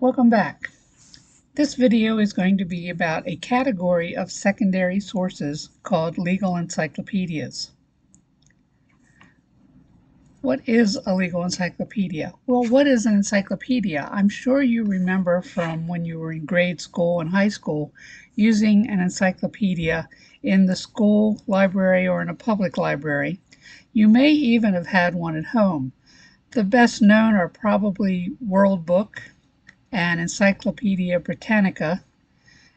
Welcome back. This video is going to be about a category of secondary sources called legal encyclopedias. What is a legal encyclopedia? Well, what is an encyclopedia? I'm sure you remember from when you were in grade school and high school using an encyclopedia in the school library or in a public library. You may even have had one at home. The best known are probably World Book and Encyclopedia Britannica,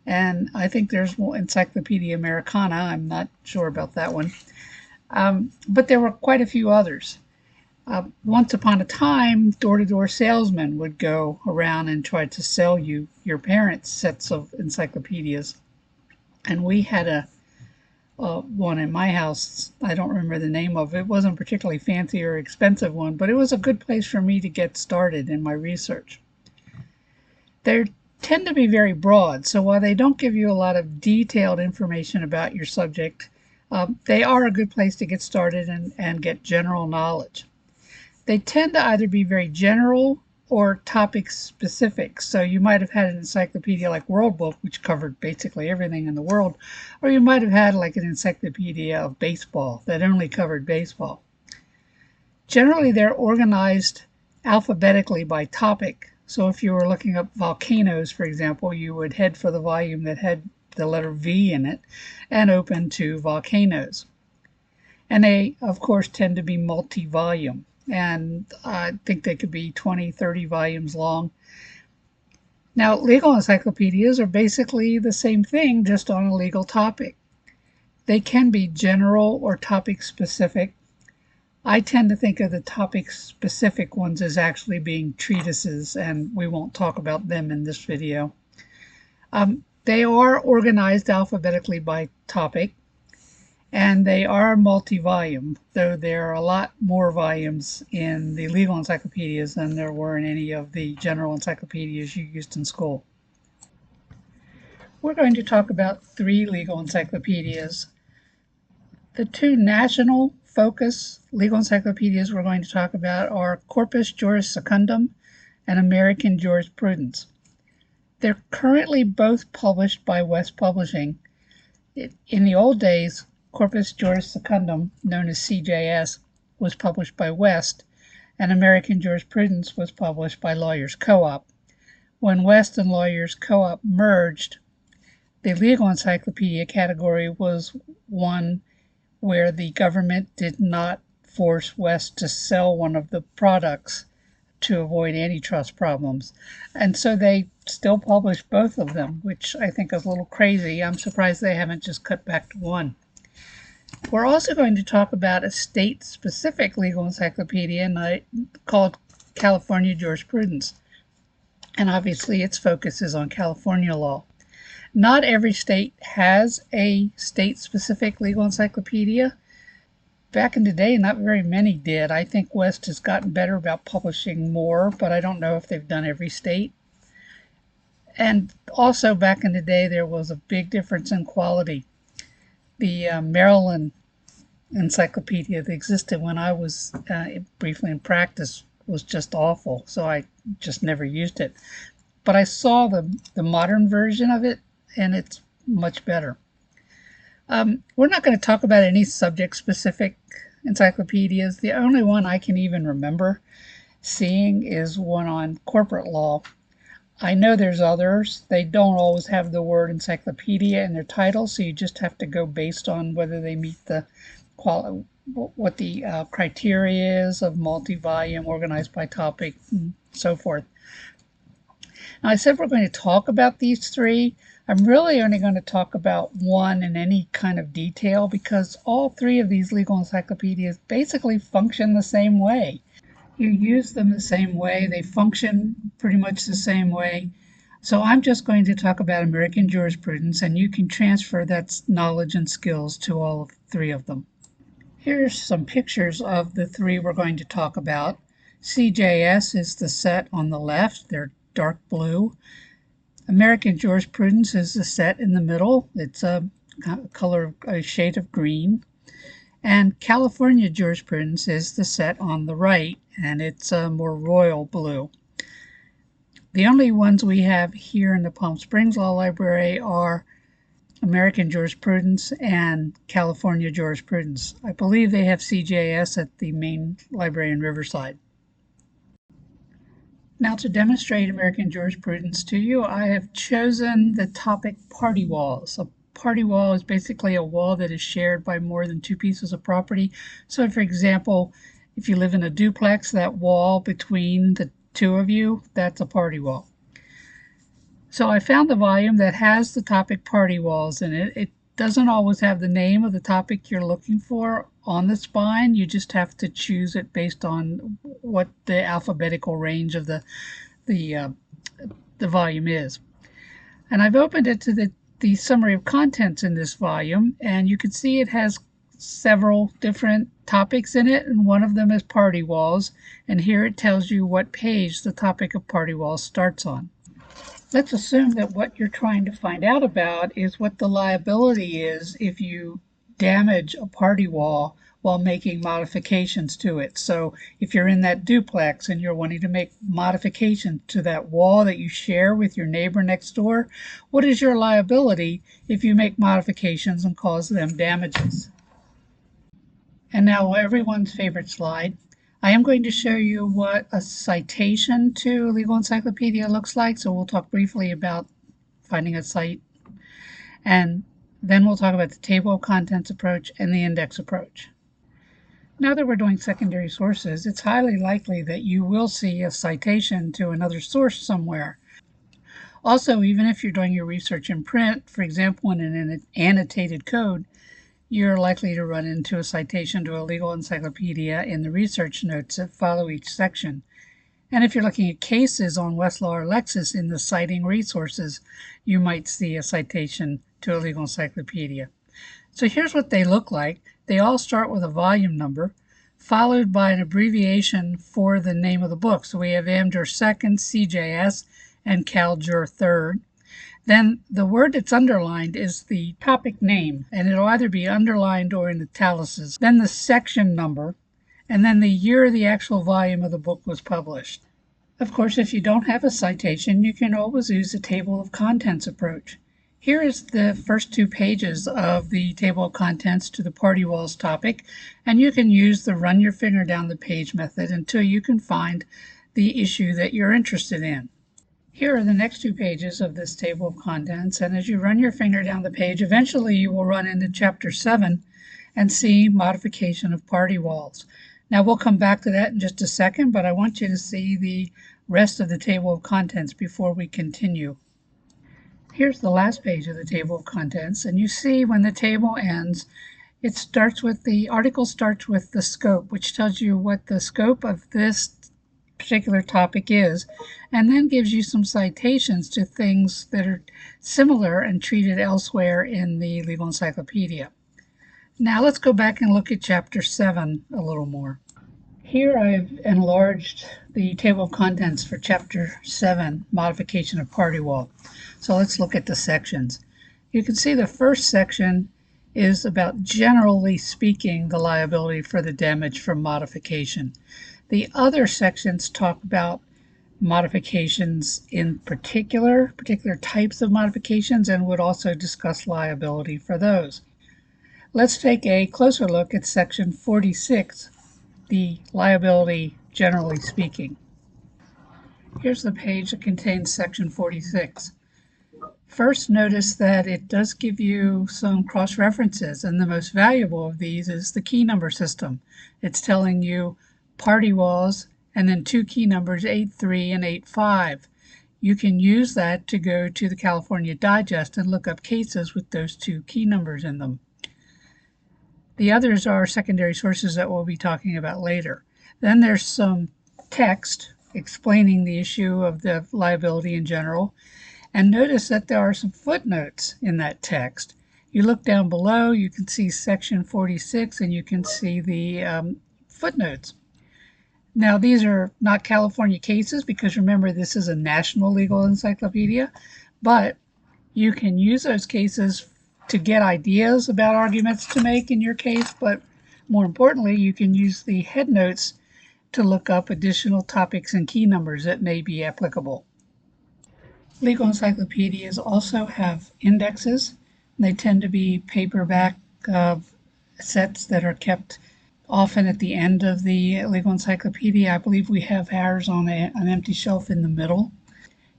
and I think there's Encyclopedia Americana. I'm not sure about that one. But there were quite a few others. Once upon a time, door-to-door salesmen would go around and try to sell you your parents' sets of encyclopedias. And we had a one in my house. I don't remember the name of it. It wasn't a particularly fancy or expensive one, but it was a good place for me to get started in my research. They tend to be very broad, so while they don't give you a lot of detailed information about your subject, they are a good place to get started and get general knowledge. They tend to either be very general or topic specific. So you might have had an encyclopedia like World Book, which covered basically everything in the world, or you might have had like an encyclopedia of baseball that only covered baseball. Generally, they're organized alphabetically by topic. So if you were looking up volcanoes, for example, you would head for the volume that had the letter V in it and open to volcanoes. And they, of course, tend to be multi-volume. And I think they could be 20, 30 volumes long. Now, legal encyclopedias are basically the same thing, just on a legal topic. They can be general or topic specific. I tend to think of the topic specific ones as actually being treatises, and we won't talk about them in this video. They are organized alphabetically by topic, and they are multi-volume, though there are a lot more volumes in the legal encyclopedias than there were in any of the general encyclopedias you used in school. We're going to talk about 3 legal encyclopedias. The 2 national focus legal encyclopedias we're going to talk about are Corpus Juris Secundum and American Jurisprudence. They're currently both published by West Publishing. In the old days, Corpus Juris Secundum, known as CJS, was published by West, and American Jurisprudence was published by Lawyers Co-op. When West and Lawyers Co-op merged, the legal encyclopedia category was one where the government did not force West to sell one of the products to avoid antitrust problems. And so they still publish both of them, which I think is a little crazy. I'm surprised they haven't just cut back to one. We're also going to talk about a state-specific legal encyclopedia called California Jurisprudence. And obviously its focus is on California law. Not every state has a state-specific legal encyclopedia. Back in the day, not very many did. I think West has gotten better about publishing more, but I don't know if they've done every state. And also back in the day, there was a big difference in quality. The Maryland encyclopedia that existed when I was briefly in practice was just awful, so I just never used it. But I saw the modern version of it, and it's much better. We're not going to talk about any subject-specific encyclopedias. The only one I can even remember seeing is one on corporate law. I know there's others. They don't always have the word encyclopedia in their title, so you just have to go based on whether they meet the what the criteria is of multi-volume, organized by topic, and so forth. Now, I said we're going to talk about these 3. I'm really only going to talk about one in any kind of detail because all 3 of these legal encyclopedias basically function the same way. You use them the same way. They function pretty much the same way. So I'm just going to talk about American Jurisprudence, and you can transfer that knowledge and skills to all 3 of them. Here's some pictures of the 3 we're going to talk about. CJS is the set on the left. They're dark blue. American Jurisprudence is the set in the middle. It's a shade of green. And California Jurisprudence is the set on the right, and it's a more royal blue. The only ones we have here in the Palm Springs Law Library are American jurisprudence and California jurisprudence. I believe they have CJS at the main library in Riverside. Now, to demonstrate American jurisprudence to you, I have chosen the topic party walls. A party wall is basically a wall that is shared by more than two pieces of property. So, for example, if you live in a duplex, that wall between the two of you, that's a party wall. So I found the volume that has the topic party walls in it. It doesn't always have the name of the topic you're looking for on the spine. You just have to choose it based on what the alphabetical range of the volume is. And I've opened it to the summary of contents in this volume, and you can see it has several different topics in it, and one of them is party walls, and here it tells you what page the topic of party walls starts on. Let's assume that what you're trying to find out about is what the liability is if you damage a party wall while making modifications to it. So if you're in that duplex and you're wanting to make modifications to that wall that you share with your neighbor next door, what is your liability if you make modifications and cause them damages? And now everyone's favorite slide. I am going to show you what a citation to Legal Encyclopedia looks like, so we'll talk briefly about finding a cite, and then we'll talk about the table of contents approach and the index approach. Now that we're doing secondary sources, it's highly likely that you will see a citation to another source somewhere. Also, even if you're doing your research in print, for example, in an annotated code, you're likely to run into a citation to a legal encyclopedia in the research notes that follow each section. And if you're looking at cases on Westlaw or Lexis in the citing resources, you might see a citation to a legal encyclopedia. So here's what they look like. They all start with a volume number, followed by an abbreviation for the name of the book. So we have AmJur 2nd, CJS, and CalJur 3rd. Then the word that's underlined is the topic name, and it'll either be underlined or in italics. Then the section number, and then the year the actual volume of the book was published. Of course, if you don't have a citation, you can always use the table of contents approach. Here is the first two pages of the table of contents to the party walls topic, and you can use the run your finger down the page method until you can find the issue that you're interested in. Here are the next two pages of this table of contents, and as you run your finger down the page, eventually you will run into Chapter 7 and see modification of party walls. Now we'll come back to that in just a second, but I want you to see the rest of the table of contents before we continue. Here's the last page of the table of contents, and you see when the table ends, the article starts with the scope, which tells you what the scope of this particular topic is, and then gives you some citations to things that are similar and treated elsewhere in the Legal Encyclopedia. Now let's go back and look at Chapter 7 a little more. Here I've enlarged the table of contents for Chapter 7, Modification of Party Wall. So let's look at the sections. You can see the first section is about, generally speaking, the liability for the damage from modification. The other sections talk about modifications in particular types of modifications, and would also discuss liability for those. Let's take a closer look at section 46, the liability generally speaking. Here's the page that contains section 46. First, notice that it does give you some cross-references, and the most valuable of these is the key number system. It's telling you party walls and then two key numbers, 8.3 and 8.5. You can use that to go to the California Digest and look up cases with those two key numbers in them. The others are secondary sources that we'll be talking about later. Then there's some text explaining the issue of the liability in general. And notice that there are some footnotes in that text. You look down below, you can see section 46, and you can see the footnotes. Now, these are not California cases because remember, this is a national legal encyclopedia, but you can use those cases to get ideas about arguments to make in your case, but more importantly, you can use the headnotes to look up additional topics and key numbers that may be applicable. Legal encyclopedias also have indexes. They tend to be paperback sets that are kept often at the end of the legal encyclopedia. I believe we have ours on an empty shelf in the middle.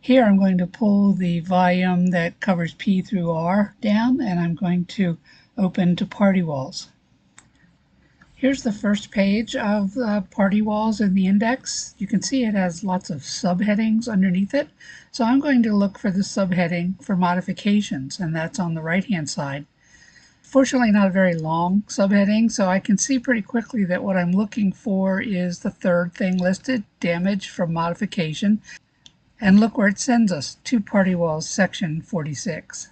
Here I'm going to pull the volume that covers P through R down, and I'm going to open to Party Walls. Here's the first page of Party Walls in the index. You can see it has lots of subheadings underneath it. So I'm going to look for the subheading for modifications, and that's on the right-hand side. Fortunately, not a very long subheading, so I can see pretty quickly that what I'm looking for is the third thing listed, damage from modification. And look where it sends us, to Party Walls section 46.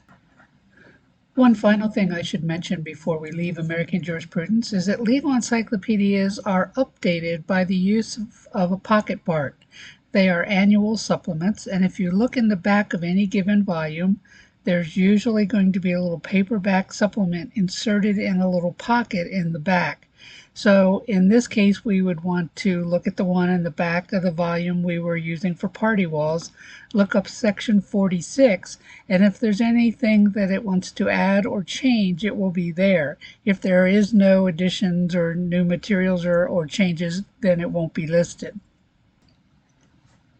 One final thing I should mention before we leave American jurisprudence is that legal encyclopedias are updated by the use of a pocket BART. They are annual supplements, and if you look in the back of any given volume, there's usually going to be a little paperback supplement inserted in a little pocket in the back. So in this case, we would want to look at the one in the back of the volume we were using for Party Walls, look up section 46, and if there's anything that it wants to add or change, it will be there. If there is no additions or new materials or changes, then it won't be listed.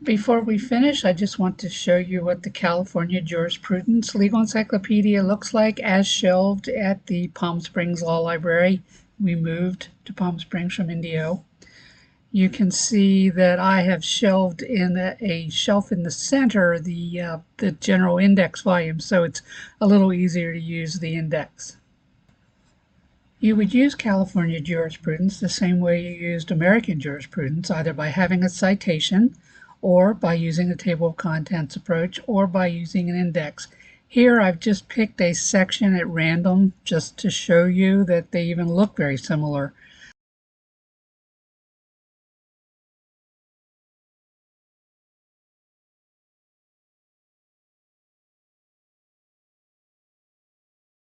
Before we finish, I just want to show you what the California Jurisprudence Legal Encyclopedia looks like as shelved at the Palm Springs Law Library. We moved to Palm Springs from Indio. You can see that I have shelved in a shelf in the center the general index volume, so it's a little easier to use the index. You would use California jurisprudence the same way you used American jurisprudence, either by having a citation, or by using a table of contents approach, or by using an index. Here I've just picked a section at random just to show you that they even look very similar.